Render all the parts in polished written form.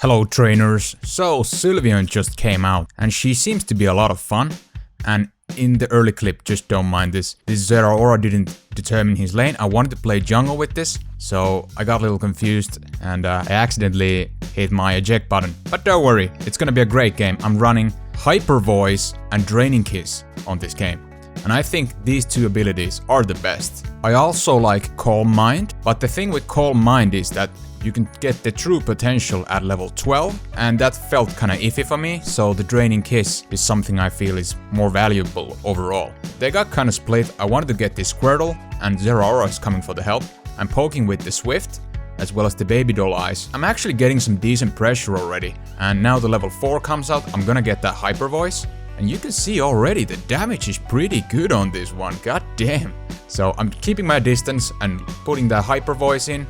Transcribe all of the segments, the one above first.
Hello trainers, so Sylveon just came out and she seems to be a lot of fun, and in the early clip, just don't mind this Zeraora didn't determine his lane. I wanted to play jungle with this, so I got a little confused and I accidentally hit my eject button. But don't worry, it's gonna be a great game. I'm running Hyper Voice and Draining Kiss on this game, and I think these two abilities are the best. I also like Calm Mind, but the thing with Calm Mind is that you can get the true potential at level 12, and that felt kinda iffy for me, so the Draining Kiss is something I feel is more valuable overall. They got kinda split. I wanted to get this Squirtle, and Zeraora is coming for the help. I'm poking with the Swift, as well as the Baby Doll Eyes. I'm actually getting some decent pressure already, and now the level 4 comes out, I'm gonna get that Hyper Voice. And you can see already the damage is pretty good on this one, god damn. So I'm keeping my distance and putting that Hyper Voice in,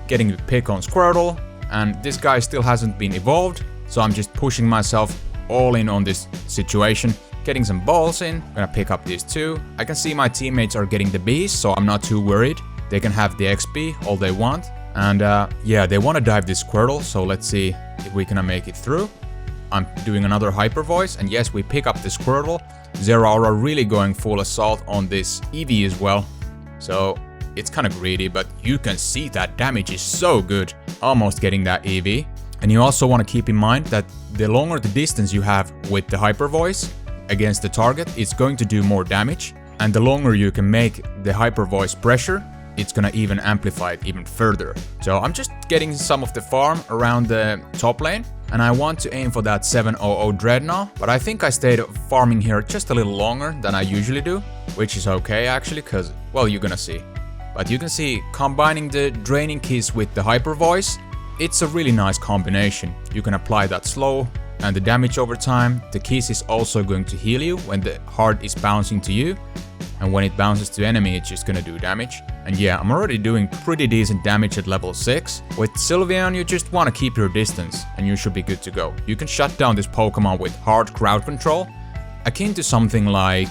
getting the pick on Squirtle, and this guy still hasn't been evolved, so I'm just pushing myself all in on this situation, getting some balls in, gonna pick up these two. I can see my teammates are getting the Bs, so I'm not too worried. They can have the XP all they want, and yeah, they wanna dive this Squirtle, so let's see if we can make it through. I'm doing another Hyper Voice, and yes, we pick up the Squirtle. Zeraora really going full assault on this Eevee as well, so it's kind of greedy, but you can see that damage is so good, almost getting that Eevee. And you also want to keep in mind that the longer the distance you have with the Hyper Voice against the target, it's going to do more damage. And the longer you can make the Hyper Voice pressure, it's gonna even amplify it even further. So I'm just getting some of the farm around the top lane, and I want to aim for that 700 Dreadnought, but I think I stayed farming here just a little longer than I usually do, which is okay actually, cause, well, you're gonna see. But you can see, combining the Draining Kiss with the Hyper Voice, it's a really nice combination. You can apply that slow and the damage over time. The Kiss is also going to heal you when the heart is bouncing to you, and when it bounces to enemy, it's just gonna do damage. And yeah, I'm already doing pretty decent damage at level 6. With Sylveon, you just wanna keep your distance and you should be good to go. You can shut down this Pokemon with hard crowd control, akin to something like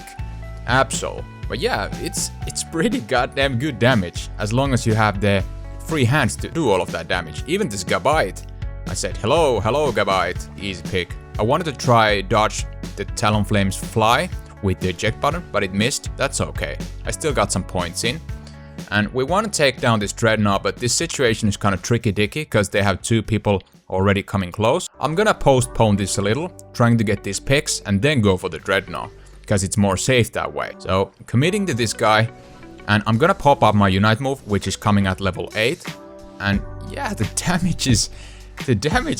Absol. But yeah, it's pretty goddamn good damage, as long as you have the free hands to do all of that damage. Even this Gabite, I said hello Gabite, easy pick. I wanted to try dodge the Talonflame's fly with the eject button, but it missed, that's okay. I still got some points in. And we want to take down this Dreadnought, but this situation is kind of tricky-dicky, because they have two people already coming close. I'm gonna postpone this a little, trying to get these picks and then go for the Dreadnought, because it's more safe that way. So, committing to this guy, and I'm gonna pop up my Unite move, which is coming at level 8. And yeah, the damage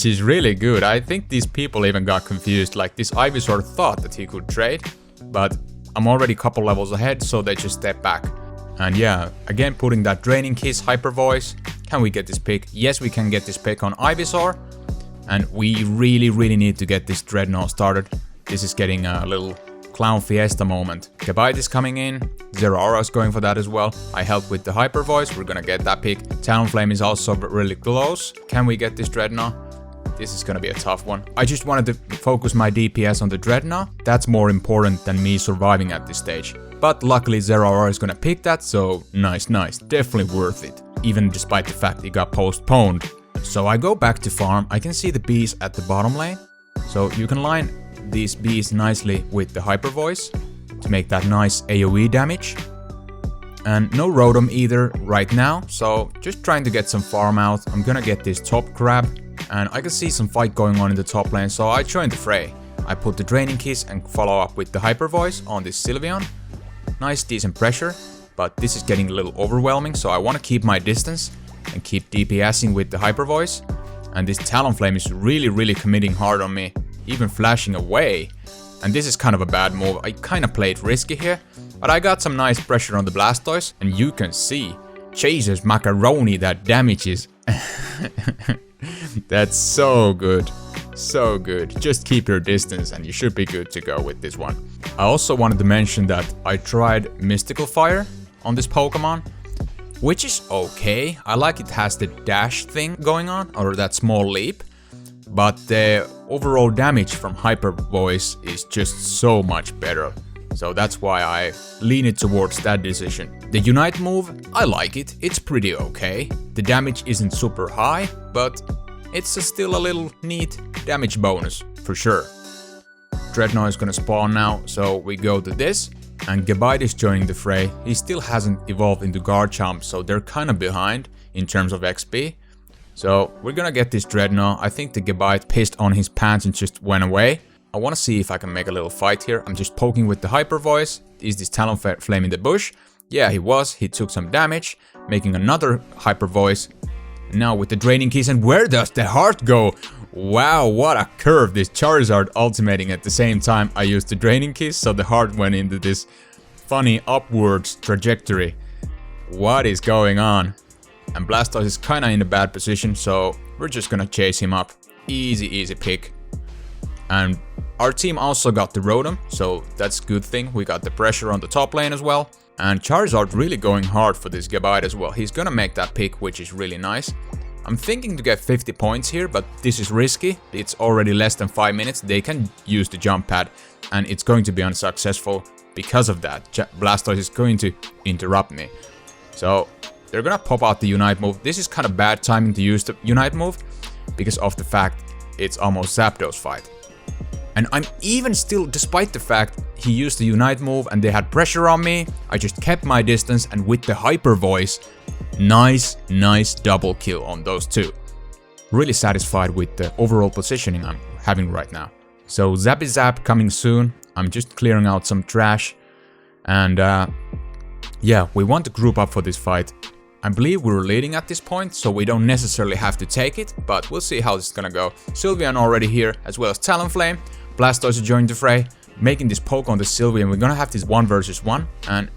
is really good. I think these people even got confused, like this Ivysaur thought that he could trade, but I'm already a couple levels ahead, so they just step back. And yeah, again putting that Draining Kiss, Hyper Voice. Can we get this pick? Yes, we can get this pick on Ivysaur. And we really need to get this Dreadnought started. This is getting a little Clown Fiesta moment. Gabite is coming in, Zeraora is going for that as well. I help with the Hyper Voice, we're gonna get that pick. Talonflame is also really close. Can we get this Dreadnought? This is gonna be a tough one. I just wanted to focus my DPS on the Dreadnought. That's more important than me surviving at this stage. But luckily Zeraora is gonna pick that, so nice. Definitely worth it. Even despite the fact it got postponed. So I go back to farm. I can see the bees at the bottom lane. So you can line these bees nicely with the Hyper Voice to make that nice AoE damage. And no Rotom either right now, so just trying to get some farm out. I'm gonna get this top crab, and I can see some fight going on in the top lane, so I joined the fray. I put the Draining Kiss and follow up with the Hyper Voice on this Sylveon. Nice decent pressure, but this is getting a little overwhelming, so I want to keep my distance and keep DPSing with the Hyper Voice. And this Talonflame is really committing hard on me, even flashing away. And this is kind of a bad move. I kind of played risky here, but I got some nice pressure on the Blastoise, and you can see, Jesus macaroni, that damages. That's so good. So good. Just keep your distance and you should be good to go with this one. I also wanted to mention that I tried Mystical Fire on this Pokemon, which is okay. I like it has the dash thing going on, or that small leap. But the overall damage from Hyper Voice is just so much better. So that's why I lean it towards that decision. The Unite move, I like it. It's pretty okay. The damage isn't super high, but it's still a little neat damage bonus, for sure. Dreadnought is gonna spawn now, so we go to this. And Gabite is joining the fray. He still hasn't evolved into Garchomp, so they're kind of behind in terms of XP. So we're gonna get this Dreadnought. I think the Gabite pissed on his pants and just went away. I wanna see if I can make a little fight here. I'm just poking with the Hyper Voice. Is this Talonflame in the bush? Yeah, he was. He took some damage, making another Hyper Voice. Now with the Draining Keys, and where does the heart go? Wow, what a curve. This Charizard ultimating at the same time I used the Draining Keys, so the heart went into this funny upwards trajectory. What is going on? And Blastoise is kinda in a bad position, so we're just gonna chase him up. Easy pick. And our team also got the Rotom, so that's a good thing. We got the pressure on the top lane as well. And Charizard really going hard for this Gabite as well. He's gonna make that pick, which is really nice. I'm thinking to get 50 points here, but this is risky. It's already less than 5 minutes. They can use the jump pad, and it's going to be unsuccessful because of that. Blastoise is going to interrupt me. So they're gonna pop out the Unite move. This is kind of bad timing to use the Unite move because of the fact it's almost Zapdos fight. And I'm even still, despite the fact he used the Unite move and they had pressure on me, I just kept my distance, and with the Hyper Voice, nice double kill on those two. Really satisfied with the overall positioning I'm having right now. So Zappy Zap coming soon. I'm just clearing out some trash. And yeah, we want to group up for this fight. I believe we're leading at this point, so we don't necessarily have to take it, but we'll see how this is gonna go. Sylveon already here, as well as Talonflame. Blastoise joined the fray, making this poke on the Sylveon. We're gonna have this 1 versus 1, and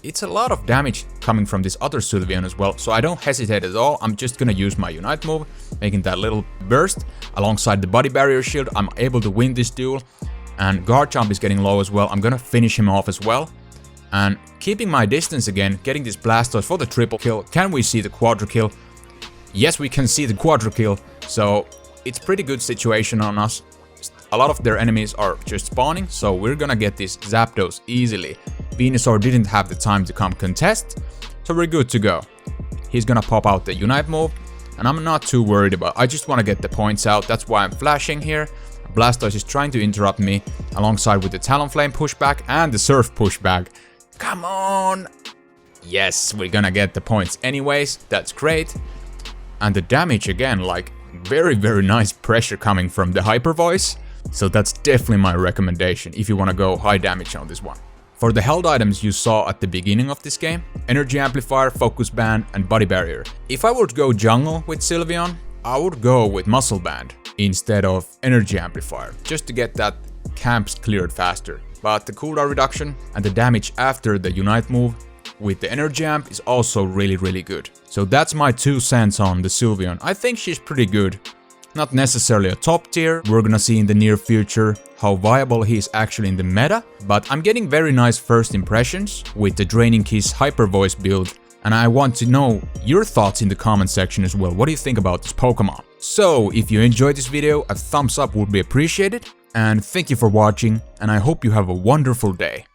it's a lot of damage coming from this other Sylveon as well, so I don't hesitate at all. I'm just gonna use my Unite move, making that little burst alongside the body barrier shield. I'm able to win this duel, and Garchomp is getting low as well. I'm gonna finish him off as well. And keeping my distance again, getting this Blastoise for the triple kill. Can we see the quadra kill? Yes, we can see the quadra kill, so it's pretty good situation on us. A lot of their enemies are just spawning, so we're gonna get this Zapdos easily. Venusaur didn't have the time to come contest, so we're good to go. He's gonna pop out the Unite move, and I'm not too worried about it. I just want to get the points out, that's why I'm flashing here. Blastoise is trying to interrupt me, alongside with the Talonflame pushback and the Surf pushback. Come on! Yes, we're gonna get the points anyways, that's great. And the damage again, like very nice pressure coming from the Hyper Voice. So that's definitely my recommendation if you want to go high damage on this one. For the held items you saw at the beginning of this game, Energy Amplifier, Focus Band and Body Barrier. If I were to go jungle with Sylveon, I would go with Muscle Band instead of Energy Amplifier, just to get that camps cleared faster. But the cooldown reduction and the damage after the Unite move with the Energy Amp is also really good. So that's my 2 cents on the Sylveon. I think she's pretty good. Not necessarily a top tier, we're gonna see in the near future how viable he is actually in the meta, but I'm getting very nice first impressions with the Draining Keys Hyper Voice build, and I want to know your thoughts in the comment section as well. What do you think about this Pokemon? So if you enjoyed this video, a thumbs up would be appreciated, and thank you for watching, and I hope you have a wonderful day.